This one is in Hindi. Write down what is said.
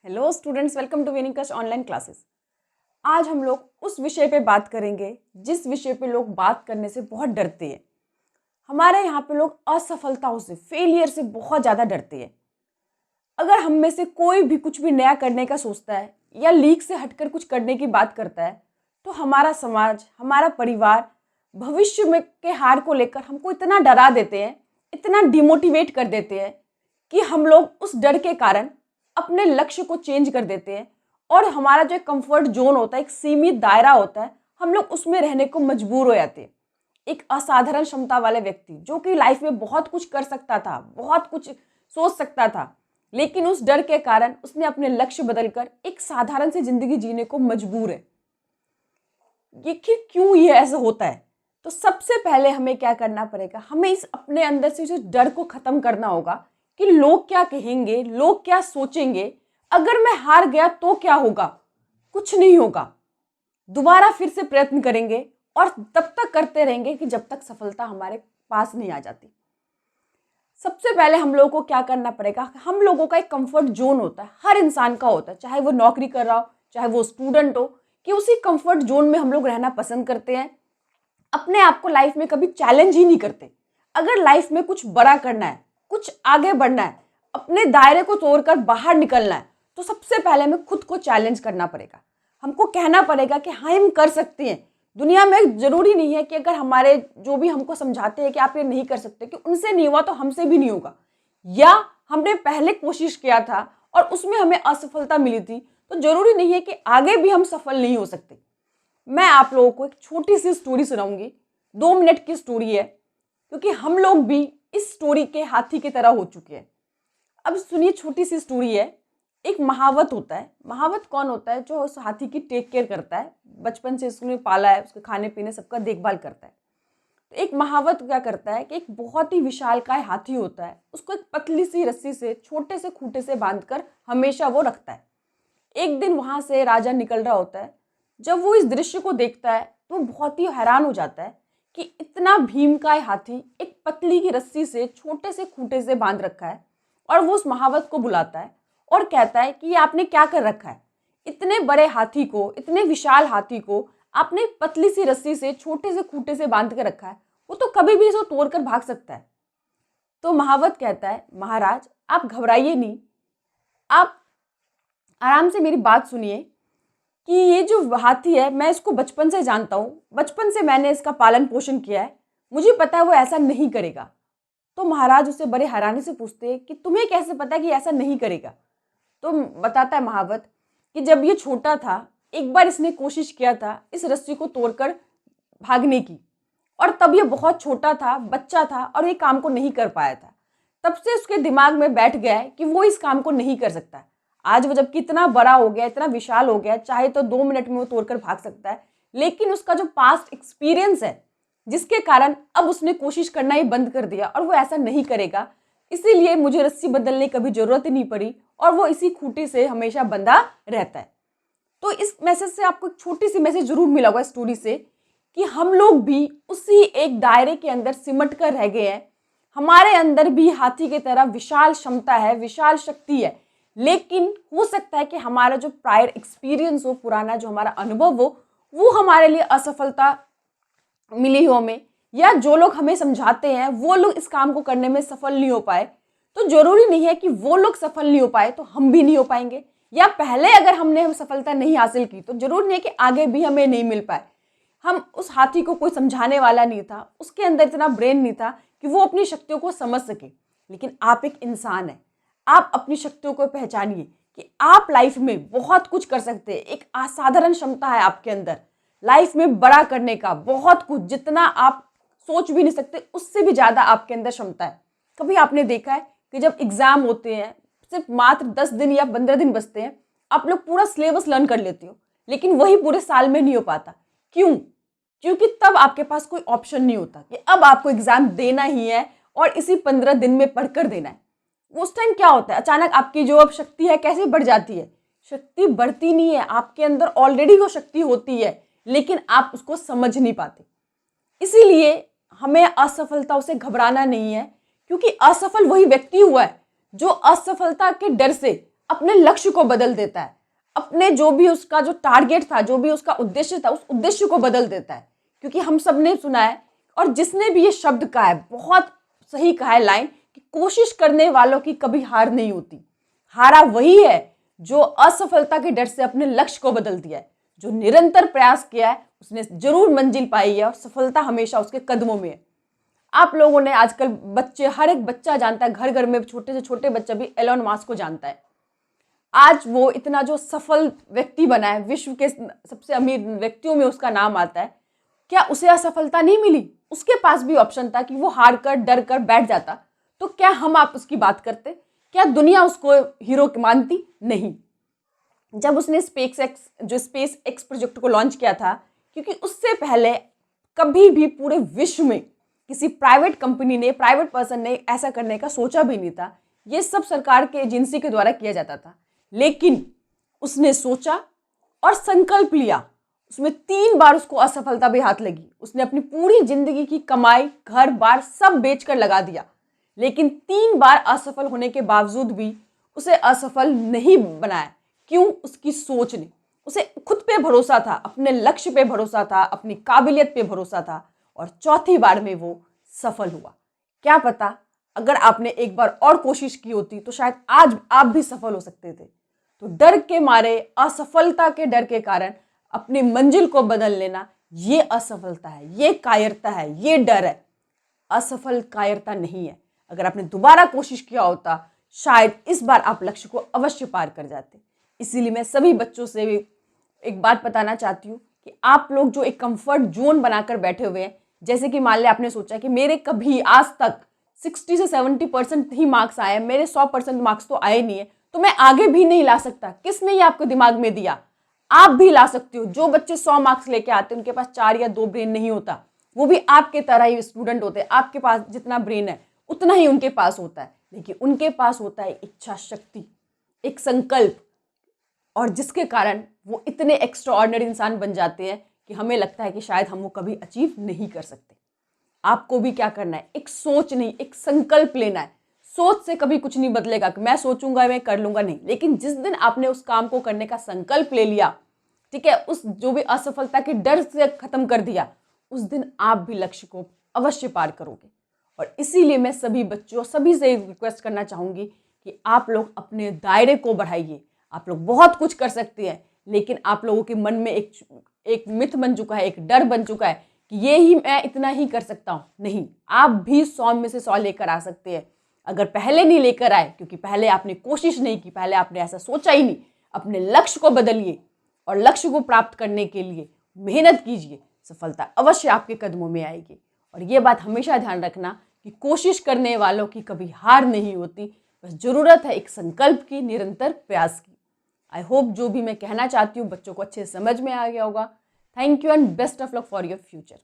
Hello students, welcome to winning online classes. आज हम लोग उस विषय पे बात करेंगे जिस विषय पे लोग बात करने से बहुत डरते हैं। हमारे यहाँ पे लोग असफलताओं से, फेलियर से बहुत ज़्यादा डरते हैं। अगर हम में से कोई भी कुछ भी नया करने का सोचता है या लीक से हटकर कुछ करने की बात करता है तो हमारा समाज, हमारा परिवार भविष्य में के हार को लेकर हमको इतना डरा देते हैं, इतना डिमोटिवेट कर देते हैं कि हम लोग उस डर के कारण अपने लक्ष्य को चेंज कर देते हैं और हमारा जो कंफर्ट जोन होता है, एक सीमित दायरा होता है, हम लोग उसमें रहने को मजबूर हो जाते हैं। एक असाधारण क्षमता वाले व्यक्ति जो कि लाइफ में बहुत कुछ कर सकता था, बहुत कुछ सोच सकता था, लेकिन उस डर के कारण उसने अपने लक्ष्य बदलकर एक साधारण सी जिंदगी जीने को मजबूर है। ये क्यों ये ऐसा होता है? तो सबसे पहले हमें क्या करना पड़ेगा, हमें इस अपने अंदर से जो डर को खत्म करना होगा कि लोग क्या कहेंगे, लोग क्या सोचेंगे, अगर मैं हार गया तो क्या होगा। कुछ नहीं होगा, दोबारा फिर से प्रयत्न करेंगे और तब तक करते रहेंगे कि जब तक सफलता हमारे पास नहीं आ जाती। सबसे पहले हम लोगों को क्या करना पड़ेगा, हम लोगों का एक कंफर्ट जोन होता है, हर इंसान का होता है, चाहे वो नौकरी कर रहा हो, चाहे वो स्टूडेंट हो, कि उसी कंफर्ट जोन में हम लोग रहना पसंद करते हैं। अपने आप को लाइफ में कभी चैलेंज ही नहीं करते। अगर लाइफ में कुछ बड़ा करना है, कुछ आगे बढ़ना है, अपने दायरे को तोड़कर बाहर निकलना है, तो सबसे पहले हमें खुद को चैलेंज करना पड़ेगा। हमको कहना पड़ेगा कि हाँ, हम कर सकते हैं। दुनिया में जरूरी नहीं है कि अगर हमारे जो भी हमको समझाते हैं कि आप ये नहीं कर सकते, कि उनसे नहीं हुआ तो हमसे भी नहीं होगा, या हमने पहले कोशिश किया था और उसमें हमें असफलता मिली थी, तो जरूरी नहीं है कि आगे भी हम सफल नहीं हो सकते। मैं आप लोगों को एक छोटी सी स्टोरी सुनाऊंगी, 2 मिनट की स्टोरी है, क्योंकि हम लोग भी इस स्टोरी के हाथी की तरह हो चुके हैं। अब सुनिए, छोटी सी स्टोरी है। एक महावत होता है। महावत कौन होता है? जो उस हाथी की टेक केयर करता है, बचपन से उसने पाला है, उसके खाने पीने सबका देखभाल करता है। तो एक महावत क्या करता है कि एक बहुत ही विशालकाय हाथी होता है, उसको एक पतली सी रस्सी से, छोटे से खूंटे से बांधकर हमेशा वो रखता है। एक दिन वहां से राजा निकल रहा होता है। जब वो इस दृश्य को देखता है तो वो बहुत ही हैरान हो जाता है कि इतना भीमकाय हाथी एक पतली की रस्सी से, छोटे से खूंटे से बांध रखा है। और वो उस महावत को बुलाता है और कहता है कि ये आपने क्या कर रखा है? इतने बड़े हाथी को, इतने विशाल हाथी को आपने पतली सी रस्सी से, छोटे से खूंटे से बांध कर रखा है, वो तो कभी भी इसको तोड़कर भाग सकता है। तो महावत कहता है, महाराज आप घबराइए नहीं, आप आराम से मेरी बात सुनिए कि ये जो हाथी है, मैं इसको बचपन से जानता हूँ, बचपन से मैंने इसका पालन पोषण किया है, मुझे पता है वो ऐसा नहीं करेगा। तो महाराज उससे बड़े हैरानी से पूछते हैं कि तुम्हें कैसे पता है कि ऐसा नहीं करेगा? तो बताता है महावत कि जब ये छोटा था, एक बार इसने कोशिश किया था इस रस्सी को तोड़कर भागने की, और तब ये बहुत छोटा था, बच्चा था, और ये काम को नहीं कर पाया था। तब से उसके दिमाग में बैठ गया है कि वो इस काम को नहीं कर सकता। आज वो जब कितना बड़ा हो गया, इतना विशाल हो गया, चाहे तो 2 मिनट में वो तोड़कर भाग सकता है, लेकिन उसका जो पास्ट एक्सपीरियंस है, जिसके कारण अब उसने कोशिश करना ही बंद कर दिया और वो ऐसा नहीं करेगा। इसीलिए मुझे रस्सी बदलने की कभी जरूरत ही नहीं पड़ी और वो इसी खूंटी से हमेशा बंधा रहता है। तो इस मैसेज से आपको एक छोटी सी मैसेज जरूर मिला होगा स्टोरी से, कि हम लोग भी उसी एक दायरे के अंदर सिमट कर रह गए हैं। हमारे अंदर भी हाथी की तरह विशाल क्षमता है, विशाल शक्ति है, लेकिन हो सकता है कि हमारा जो प्रायर एक्सपीरियंस हो, पुराना जो हमारा अनुभव हो, वो हमारे लिए असफलता मिली हो हमें, या जो लोग हमें समझाते हैं वो लोग इस काम को करने में सफल नहीं हो पाए। तो जरूरी नहीं है कि वो लोग सफल नहीं हो पाए तो हम भी नहीं हो पाएंगे, या पहले अगर हम सफलता नहीं हासिल की तो जरूरी नहीं है कि आगे भी हमें नहीं मिल पाए। हम उस हाथी को कोई समझाने वाला नहीं था, उसके अंदर इतना ब्रेन नहीं था कि वो अपनी शक्तियों को समझ सके। लेकिन आप एक इंसान है, आप अपनी शक्तियों को पहचानिए कि आप लाइफ में बहुत कुछ कर सकते हैं। एक असाधारण क्षमता है आपके अंदर लाइफ में बड़ा करने का, बहुत कुछ, जितना आप सोच भी नहीं सकते उससे भी ज्यादा आपके अंदर क्षमता है। कभी आपने देखा है कि जब एग्जाम होते हैं, सिर्फ मात्र 10 दिन या 15 दिन बचते हैं, आप लोग पूरा सिलेबस लर्न कर लेते हो, लेकिन वही पूरे साल में नहीं हो पाता। क्यों? क्योंकि तब आपके पास कोई ऑप्शन नहीं होता कि अब आपको एग्जाम देना ही है और इसी 15 दिन में पढ़कर देना है। उस टाइम क्या होता है, अचानक आपकी जो अब शक्ति है कैसे बढ़ जाती है? शक्ति बढ़ती नहीं है, आपके अंदर ऑलरेडी वो शक्ति होती है, लेकिन आप उसको समझ नहीं पाते। इसीलिए हमें असफलताओं से घबराना नहीं है, क्योंकि असफल वही व्यक्ति हुआ है जो असफलता के डर से अपने लक्ष्य को बदल देता है, अपने जो भी उसका जो टारगेट था, जो भी उसका उद्देश्य था, उस उद्देश्य को बदल देता है। क्योंकि हम सब ने सुना है, और जिसने भी ये शब्द कहा है बहुत सही कहा है लाइन, कि कोशिश करने वालों की कभी हार नहीं होती। हारा वही है जो असफलता के डर से अपने लक्ष्य को बदल दिया है। जो निरंतर प्रयास किया है उसने जरूर मंजिल पाई है, और सफलता हमेशा उसके कदमों में है। आप लोगों ने आजकल बच्चे, हर एक बच्चा जानता है, घर घर में छोटे से छोटे बच्चा भी एलोन मस्क को जानता है। आज वो इतना जो सफल व्यक्ति बना है, विश्व के सबसे अमीर व्यक्तियों में उसका नाम आता है। क्या उसे असफलता नहीं मिली? उसके पास भी ऑप्शन था कि वो हार कर, डर कर बैठ जाता। तो क्या हम आप उसकी बात करते? क्या दुनिया उसको हीरो मानती? नहीं। जब उसने स्पेस एक्स प्रोजेक्ट को लॉन्च किया था, क्योंकि उससे पहले कभी भी पूरे विश्व में किसी प्राइवेट कंपनी ने, प्राइवेट पर्सन ने ऐसा करने का सोचा भी नहीं था। ये सब सरकार के एजेंसी के द्वारा किया जाता था। लेकिन उसने सोचा और संकल्प लिया। उसमें 3 बार उसको असफलता भी हाथ लगी। उसने अपनी पूरी जिंदगी की कमाई, घर बार सब बेचकर लगा दिया, लेकिन 3 बार असफल होने के बावजूद भी उसे असफल नहीं बनाया। क्यों? उसकी सोच ने। उसे खुद पे भरोसा था, अपने लक्ष्य पे भरोसा था, अपनी काबिलियत पे भरोसा था, और चौथी बार में वो सफल हुआ। क्या पता अगर आपने एक बार और कोशिश की होती तो शायद आज आप भी सफल हो सकते थे। तो डर के मारे, असफलता के डर के कारण अपनी मंजिल को बदल लेना, ये असफलता है, ये कायरता है, ये डर है। असफल कायरता नहीं है। अगर आपने दोबारा कोशिश किया होता, शायद इस बार आप लक्ष्य को अवश्य पार कर जाते। इसीलिए मैं सभी बच्चों से भी एक बात बताना चाहती हूँ कि आप लोग जो एक कंफर्ट जोन बनाकर बैठे हुए हैं, जैसे कि मान लिया आपने सोचा कि मेरे कभी आज तक 60 से 70% ही मार्क्स आए, मेरे 100% मार्क्स तो आए नहीं है, तो मैं आगे भी नहीं ला सकता। किसने ये आपको दिमाग में दिया? आप भी ला सकते हो। जो बच्चे 100 मार्क्स लेके आते हैं, उनके पास 4 या 2 ब्रेन नहीं होता। वो भी आपके तरह ही स्टूडेंट होते हैं। आपके पास जितना ब्रेन है उतना ही उनके पास होता है, लेकिन उनके पास होता है इच्छा शक्ति, एक संकल्प, और जिसके कारण वो इतने एक्स्ट्राऑर्डिनरी इंसान बन जाते हैं कि हमें लगता है कि शायद हम वो कभी अचीव नहीं कर सकते। आपको भी क्या करना है? एक सोच नहीं, एक संकल्प लेना है। सोच से कभी कुछ नहीं बदलेगा कि मैं सोचूंगा मैं कर लूंगा, नहीं। लेकिन जिस दिन आपने उस काम को करने का संकल्प ले लिया, ठीक है, उस जो भी असफलता के डर से खत्म कर दिया, उस दिन आप भी लक्ष्य को अवश्य पार करोगे। और इसीलिए मैं सभी बच्चों, सभी से रिक्वेस्ट करना चाहूंगी कि आप लोग अपने दायरे को बढ़ाइए। आप लोग बहुत कुछ कर सकते हैं, लेकिन आप लोगों के मन में एक मिथ बन चुका है, एक डर बन चुका है कि ये ही मैं इतना ही कर सकता हूँ। नहीं, आप भी 100 में से 100 लेकर आ सकते हैं। अगर पहले नहीं लेकर आए, क्योंकि पहले आपने कोशिश नहीं की, पहले आपने ऐसा सोचा ही नहीं, अपने लक्ष्य को बदलिए और लक्ष्य को प्राप्त करने के लिए मेहनत कीजिए। सफलता अवश्य आपके कदमों में आएगी। और ये बात हमेशा ध्यान रखना कि कोशिश करने वालों की कभी हार नहीं होती। बस जरूरत है एक संकल्प की, निरंतर प्रयास की। आई होप जो भी मैं कहना चाहती हूँ बच्चों को अच्छे से समझ में आ गया होगा। Thank you and best of luck for your future.